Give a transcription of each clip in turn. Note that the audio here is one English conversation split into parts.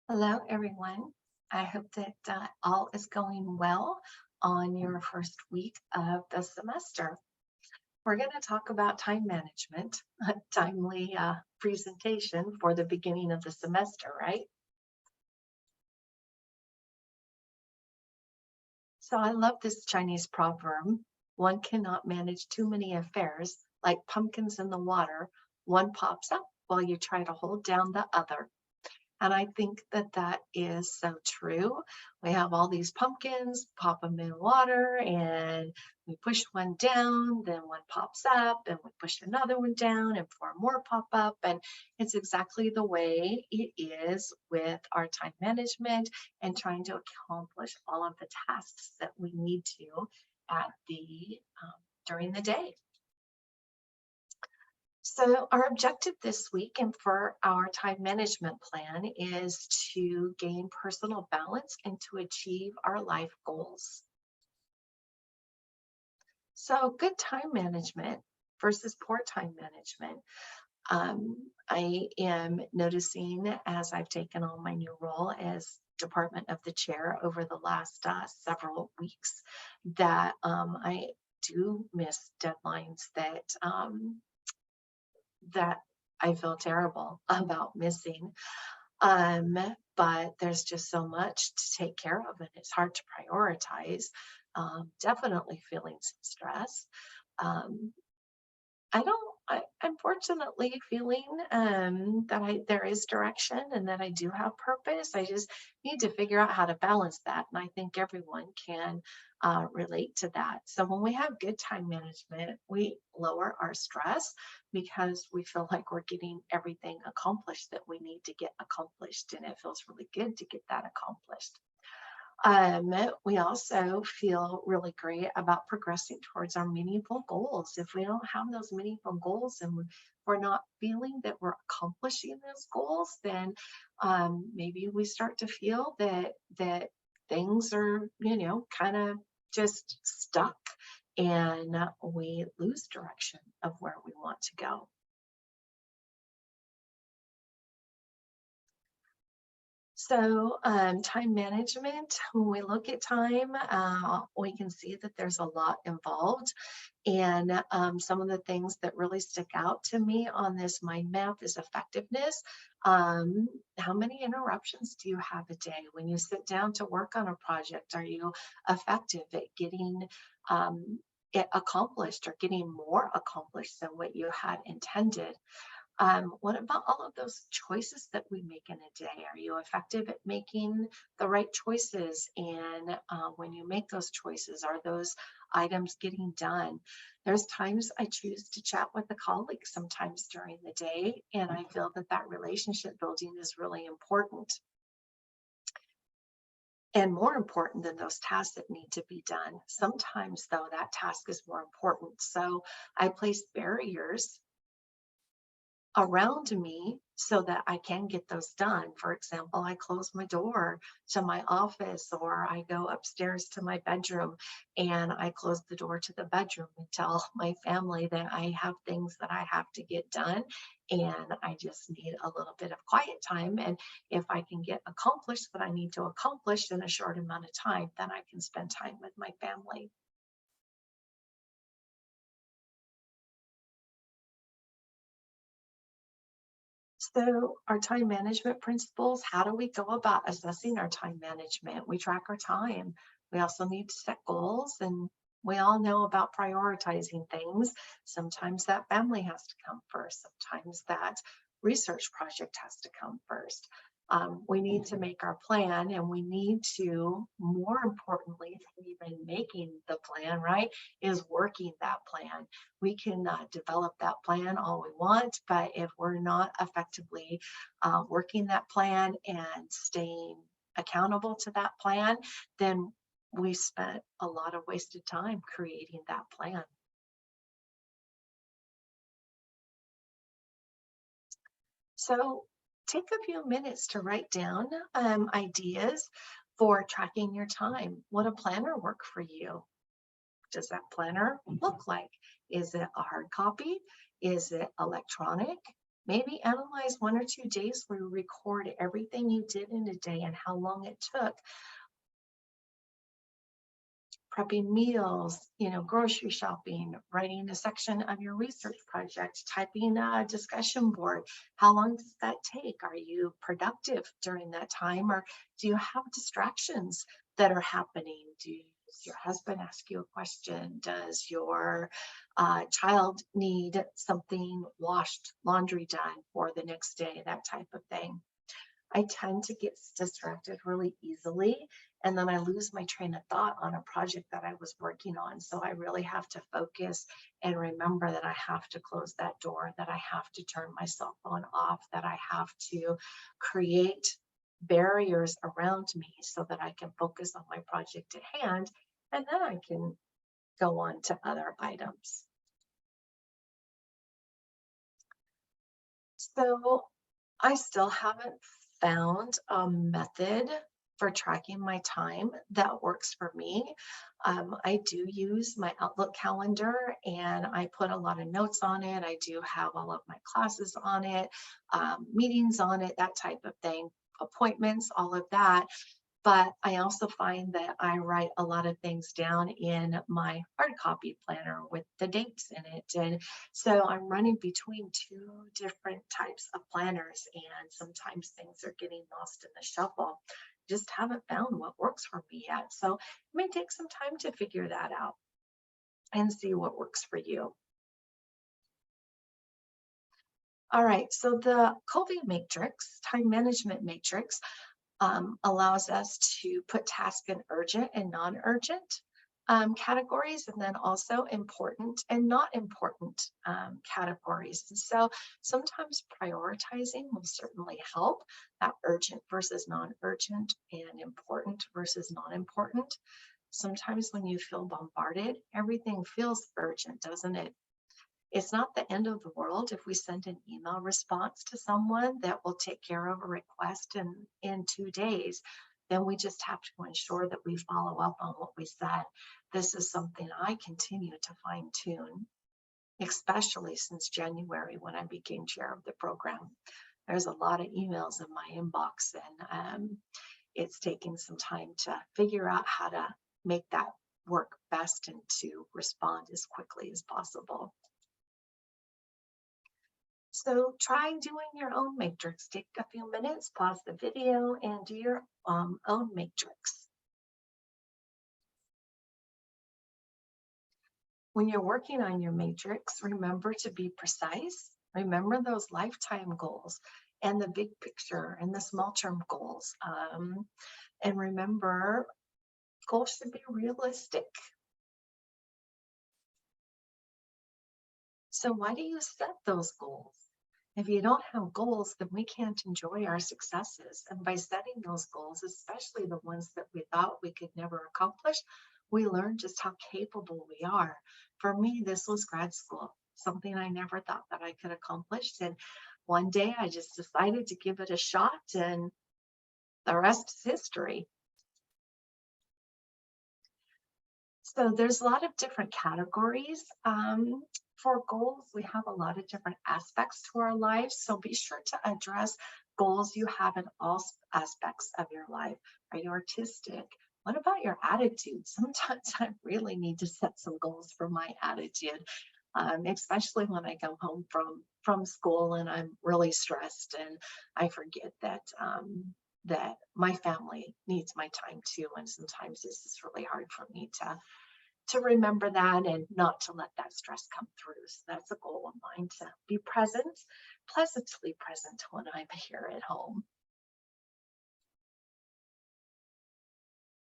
Hello, everyone. I hope that all is going well on your first week of the semester. We're going to talk about time management, a timely presentation for the beginning of the semester, right? So I love this Chinese proverb. One cannot manage too many affairs. Like pumpkins in the water, one pops up while you try to hold down the other. And I think that that is so true. We have all these pumpkins, pop them in water, and we push one down, then one pops up, and we push another one down, and four more pop up. And it's exactly the way it is with our time management and trying to accomplish all of the tasks that we need to at the during the day. So our objective this week and for our time management plan is to gain personal balance and to achieve our life goals. So good time management versus poor time management. I am noticing as I've taken on my new role as Department of the Chair over the last several weeks that I do miss deadlines that I feel terrible about missing. Um, but there's just so much to take care of, and it's hard to prioritize. Definitely feeling some stress. Um, I'm fortunately feeling that there is direction and that I do have purpose. I just need to figure out how to balance that. And I think everyone can relate to that. So when we have good time management, we lower our stress because we feel like we're getting everything accomplished that we need to get accomplished. And it feels really good to get that accomplished. We also feel really great about progressing towards our meaningful goals. If we don't have those meaningful goals and we're not feeling that we're accomplishing those goals, then maybe we start to feel that things are, kind of just stuck, and we lose direction of where we want to go. So, time management, when we look at time, we can see that there's a lot involved. And some of the things that really stick out to me on this mind map is effectiveness. How many interruptions do you have a day? When you sit down to work on a project, are you effective at getting it accomplished or getting more accomplished than what you had intended? What about all of those choices that we make in a day? Are you effective at making the right choices? And when you make those choices, are those items getting done? There's times I choose to chat with a colleague sometimes during the day, and I feel that that relationship building is really important. And more important than those tasks that need to be done. Sometimes, though, that task is more important. So I place barriers around me so that I can get those done. For example, I close my door to my office, or I go upstairs to my bedroom and I close the door to the bedroom and tell my family that I have things that I have to get done and I just need a little bit of quiet time. And if I can get accomplished what I need to accomplish in a short amount of time, then I can spend time with my family. So, our time management principles, how do we go about assessing our time management? We track our time. We also need to set goals, and we all know about prioritizing things. Sometimes that family has to come first, sometimes that research project has to come first. We need to make our plan, and we need to, more importantly than even making the plan, right, is working that plan. We can develop that plan all we want, but if we're not effectively working that plan and staying accountable to that plan, then we spent a lot of wasted time creating that plan. So take a few minutes to write down ideas for tracking your time. Would a planner work for you? Does that planner look like? Is it a hard copy? Is it electronic? Maybe analyze 1 or 2 days where you record everything you did in a day and how long it took, prepping meals, grocery shopping, writing a section of your research project, typing a discussion board. How long does that take? Are you productive during that time, or do you have distractions that are happening? Does your husband ask you a question? Does your child need something washed, laundry done for the next day? That type of thing. I tend to get distracted really easily, and then I lose my train of thought on a project that I was working on. So I really have to focus and remember that I have to close that door, that I have to turn my cell phone off, that I have to create barriers around me so that I can focus on my project at hand, and then I can go on to other items. So I still haven't found a method for tracking my time that works for me. I do use my Outlook calendar and I put a lot of notes on it. I do have all of my classes on it, meetings on it, that type of thing, appointments, all of that. But I also find that I write a lot of things down in my hard copy planner with the dates in it. And so I'm running between two different types of planners, and sometimes things are getting lost in the shuffle. Just haven't found what works for me yet. So it may take some time to figure that out and see what works for you. All right, so the Covey matrix, time management matrix, allows us to put task in urgent and non-urgent categories, and then also important and not important categories. And so sometimes prioritizing will certainly help, that urgent versus non-urgent and important versus non-important. Sometimes when you feel bombarded, everything feels urgent, doesn't it? It's not the end of the world if we send an email response to someone that will take care of a request in 2 days. Then we just have to ensure that we follow up on what we said. This is something I continue to fine tune, especially since January when I became chair of the program. There's a lot of emails in my inbox, and it's taking some time to figure out how to make that work best and to respond as quickly as possible. So try doing your own matrix. Take a few minutes, pause the video, and do your own matrix. When you're working on your matrix, remember to be precise. Remember those lifetime goals and the big picture and the small term goals. And remember, goals should be realistic. So why do you set those goals? If you don't have goals, then we can't enjoy our successes. And by setting those goals, especially the ones that we thought we could never accomplish, we learn just how capable we are. For me, this was grad school, something I never thought that I could accomplish. And one day I just decided to give it a shot, and the rest is history. So there's a lot of different categories. For goals, we have a lot of different aspects to our lives. So be sure to address goals you have in all aspects of your life. Are you artistic? What about your attitude? Sometimes I really need to set some goals for my attitude, especially when I come home from school and I'm really stressed and I forget that my family needs my time too. And sometimes this is really hard for me to remember that and not to let that stress come through. So that's a goal of mine, to be present, pleasantly present when I'm here at home.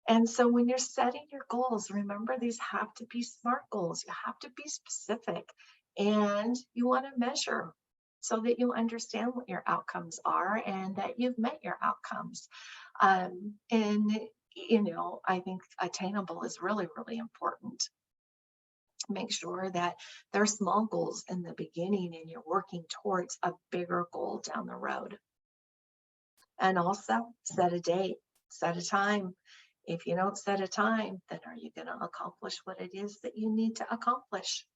And so when you're setting your goals, remember these have to be SMART goals. You have to be specific, and you want to measure so that you understand what your outcomes are and that you've met your outcomes. And I think attainable is really, really important. Make sure that there are small goals in the beginning and you're working towards a bigger goal down the road. And also set a date, set a time. If you don't set a time, then are you going to accomplish what it is that you need to accomplish?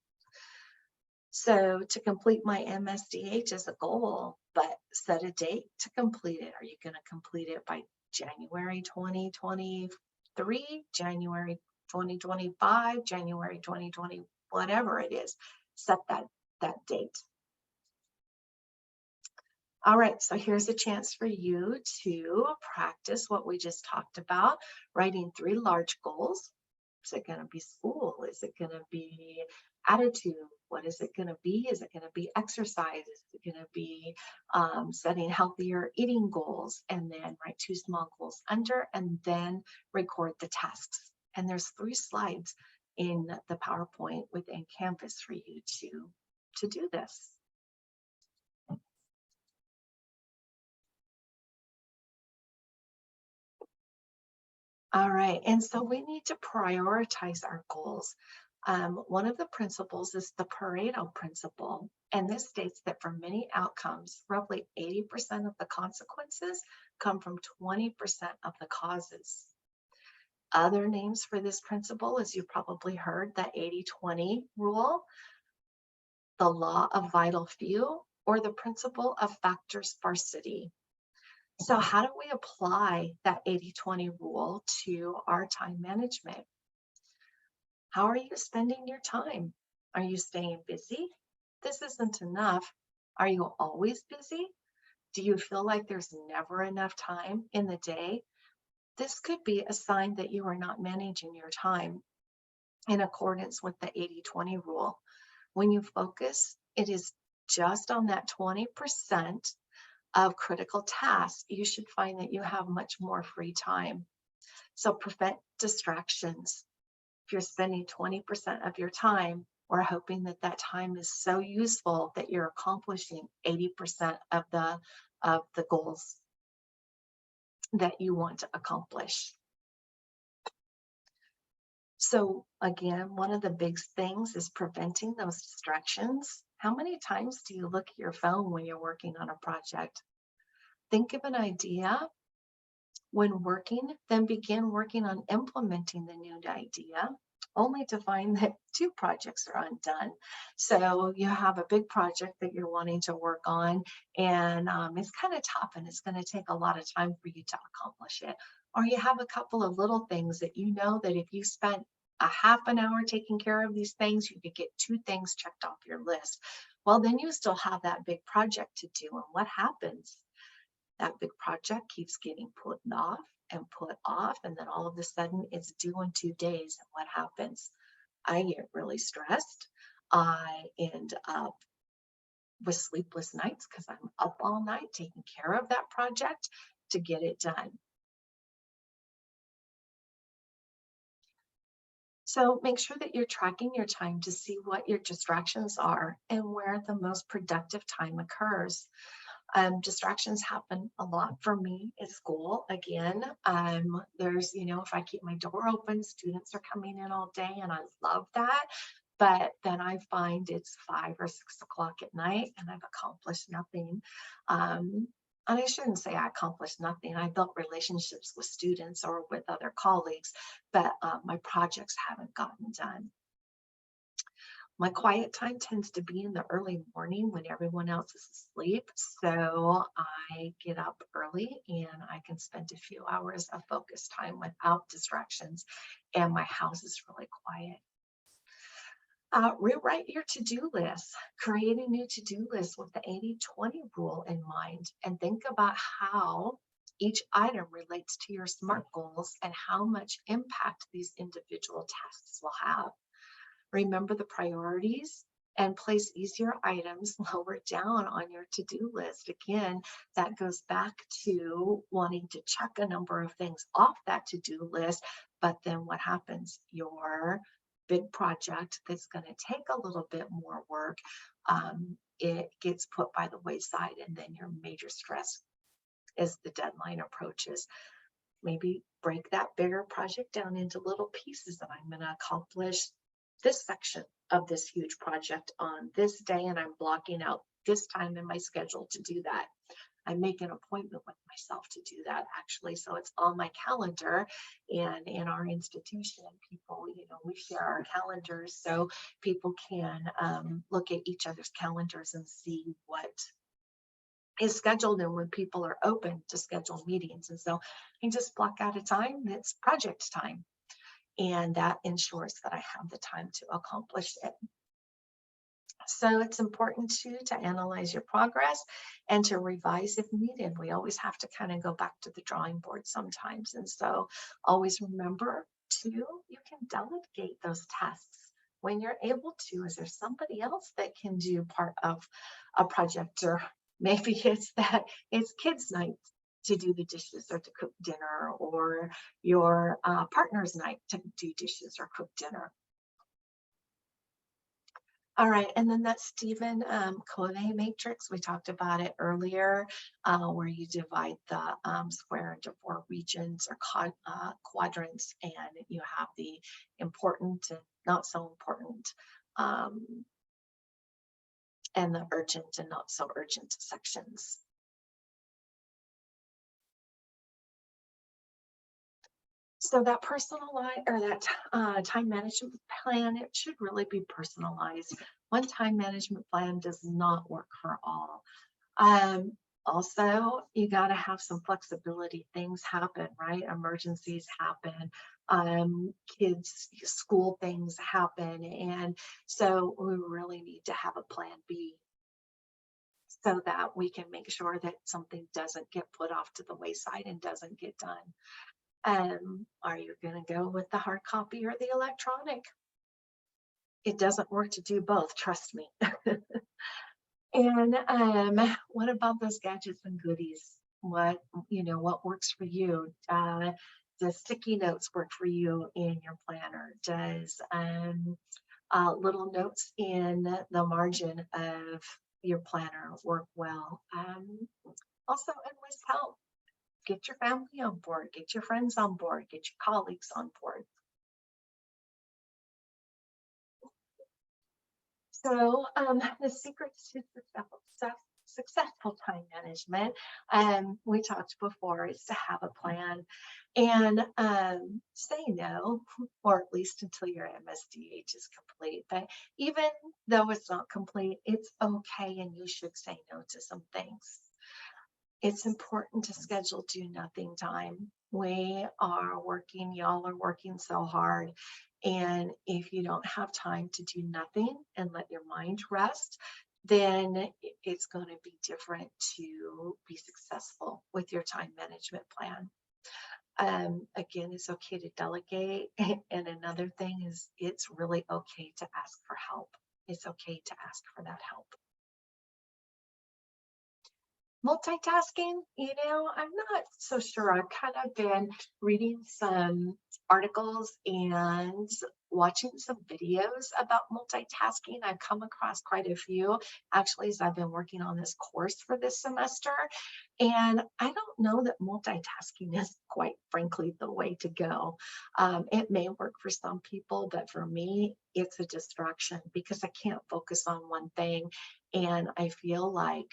So to complete my MSDH is a goal, but set a date to complete it. Are you going to complete it by January 2023, January 2025, January 2020, whatever it is, set that date. All right, so here's a chance for you to practice what we just talked about, writing 3 large goals. Is it going to be school? Is it going to be attitude? What is it going to be? Is it going to be exercise? Is it going to be setting healthier eating goals? And then write 2 small goals under, and then record the tasks. And there's 3 slides in the PowerPoint within Canvas for you to do this. All right, and so we need to prioritize our goals. One of the principles is the Pareto principle, and this states that for many outcomes, roughly 80% of the consequences come from 20% of the causes. Other names for this principle, as you probably heard, the 80-20 rule, the law of vital few, or the principle of factor sparsity. So how do we apply that 80-20 rule to our time management? How are you spending your time? Are you staying busy? This isn't enough. Are you always busy? Do you feel like there's never enough time in the day? This could be a sign that you are not managing your time in accordance with the 80-20 rule. When you focus, it is just on that 20% of critical tasks, you should find that you have much more free time. So prevent distractions. If you're spending 20% of your time, we're hoping that that time is so useful that you're accomplishing 80% of the goals that you want to accomplish. So again, one of the big things is preventing those distractions. How many times do you look at your phone when you're working on a project? Think of an idea when working, then begin working on implementing the new idea, only to find that 2 projects are undone. So you have a big project that you're wanting to work on, and it's kind of tough and it's going to take a lot of time for you to accomplish it. Or you have a couple of little things that you know that if you spent a half an hour taking care of these things, you could get 2 things checked off your list. Well, then you still have that big project to do. And what happens? That big project keeps getting put off and put off, and then all of a sudden it's due in 2 days. And what happens? I get really stressed. I end up with sleepless nights because I'm up all night taking care of that project to get it done. So make sure that you're tracking your time to see what your distractions are and where the most productive time occurs. Distractions happen a lot for me at school. Again, there's, if I keep my door open, students are coming in all day and I love that. But then I find it's 5 or 6 o'clock at night and I've accomplished nothing. And I shouldn't say I accomplished nothing. I built relationships with students or with other colleagues, but my projects haven't gotten done. My quiet time tends to be in the early morning when everyone else is asleep. So I get up early and I can spend a few hours of focused time without distractions, and my house is really quiet. Rewrite your to-do list. Create a new to-do list with the 80-20 rule in mind, and think about how each item relates to your SMART goals and how much impact these individual tasks will have. Remember the priorities and place easier items lower down on your to-do list. Again, that goes back to wanting to check a number of things off that to-do list, but then what happens? Your big project that's going to take a little bit more work, it gets put by the wayside, and then your major stress as the deadline approaches. Maybe break that bigger project down into little pieces that I'm going to accomplish this section of this huge project on this day, and I'm blocking out this time in my schedule to do that. I make an appointment with myself to do that actually. So it's on my calendar. And in our institution, people, we share our calendars so people can look at each other's calendars and see what is scheduled and when people are open to schedule meetings. And so I just block out a time that's project time. And that ensures that I have the time to accomplish it. So it's important to analyze your progress and to revise if needed. We always have to kind of go back to the drawing board sometimes. And so always remember to, you can delegate those tasks when you're able to. Is there somebody else that can do part of a project? Or maybe it's kids' night to do the dishes or to cook dinner, or your partner's night to do dishes or cook dinner. All right, and then that Stephen Covey matrix, we talked about it earlier, where you divide the square into 4 regions or quadrants, and you have the important and not so important, um, and the urgent and not so urgent sections. So that personalized, or that time management plan, it should really be personalized. One time management plan does not work for all. Also, you got to have some flexibility. Things happen, right? Emergencies happen. Kids, school things happen. And so we really need to have a plan B so that we can make sure that something doesn't get put off to the wayside and doesn't get done. Are you going to go with the hard copy or the electronic? It doesn't work to do both, trust me. And what about those gadgets and goodies? What works for you? Does sticky notes work for you in your planner? Does little notes in the margin of your planner work well? Also, enlist help. Get your family on board, get your friends on board, get your colleagues on board. So the secrets to successful time management, we talked before, is to have a plan and say no, or at least until your MSDH is complete. But even though it's not complete, it's okay, and you should say no to some things. It's important to schedule do nothing time. We are working, y'all are working so hard. And if you don't have time to do nothing and let your mind rest, then it's going to be different to be successful with your time management plan. Again, it's okay to delegate. And another thing is, it's really okay to ask for help. It's okay to ask for that help. Multitasking, I'm not so sure. I've kind of been reading some articles and watching some videos about multitasking. I've come across quite a few actually as I've been working on this course for this semester. And I don't know that multitasking is quite frankly the way to go. It may work for some people, but for me, it's a distraction because I can't focus on one thing. And I feel like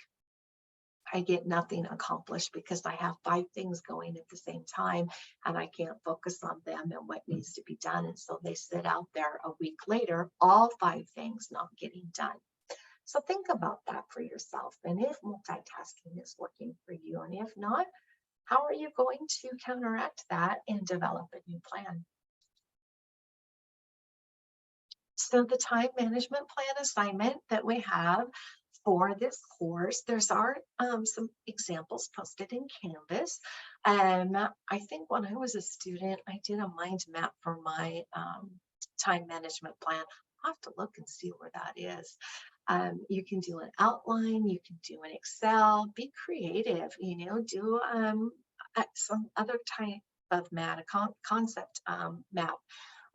I get nothing accomplished because I have 5 things going at the same time and I can't focus on them and what needs to be done. And so they sit out there a week later, all 5 things not getting done. So think about that for yourself. And if multitasking is working for you, and if not, how are you going to counteract that and develop a new plan? So the time management plan assignment that we have for this course, there's some examples posted in Canvas. I think when I was a student, I did a mind map for my time management plan. I'll have to look and see where that is. You can do an outline, you can do an Excel, be creative, do some other type of map, a concept map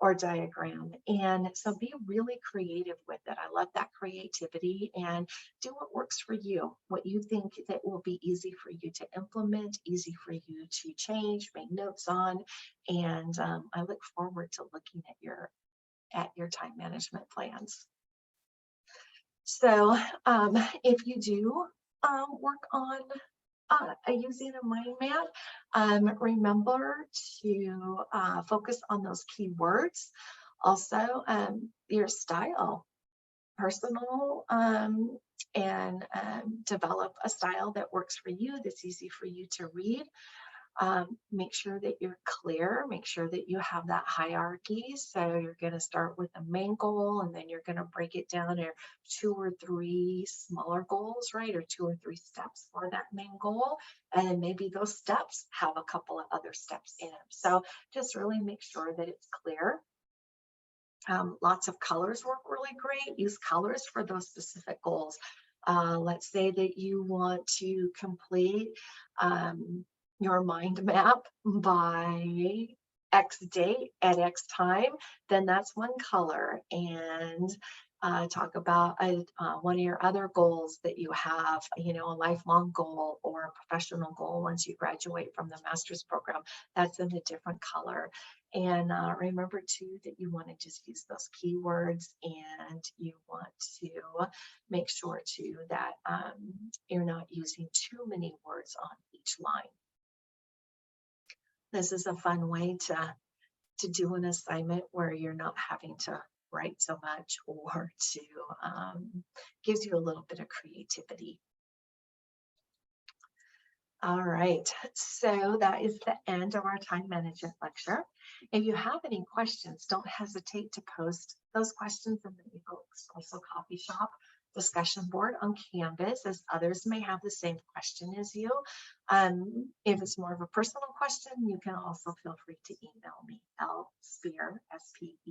or diagram. And so be really creative with it. I love that creativity, and do what works for you, what you think that will be easy for you to implement, easy for you to change, make notes on. And I look forward to looking at your time management plans. So if you do work on Using a mind map, remember to focus on those keywords. Also, your style, personal, and develop a style that works for you, that's easy for you to read. Make sure that you're clear, make sure that you have that hierarchy. So you're going to start with a main goal, and then you're going to break it down to 2 or 3 smaller goals, right? Or 2 or 3 steps for that main goal. And then maybe those steps have a couple of other steps in them. So just really make sure that it's clear. Lots of colors work really great. Use colors for those specific goals. Let's say that you want to complete your mind map by X date at X time, then that's one color. And talk about one of your other goals that you have, a lifelong goal or a professional goal once you graduate from the master's program, that's in a different color. And remember too that you want to just use those keywords, and you want to make sure too that you're not using too many words on each line. This is a fun way to do an assignment where you're not having to write so much, or to gives you a little bit of creativity. All right, so that is the end of our time management lecture. If you have any questions, don't hesitate to post those questions in the Eagle Espresso Coffee Shop discussion board on Canvas, as others may have the same question as you. If it's more of a personal question, you can also feel free to email me, lspeer, spererew.edu.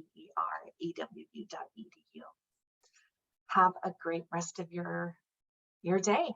Have a great rest of your day.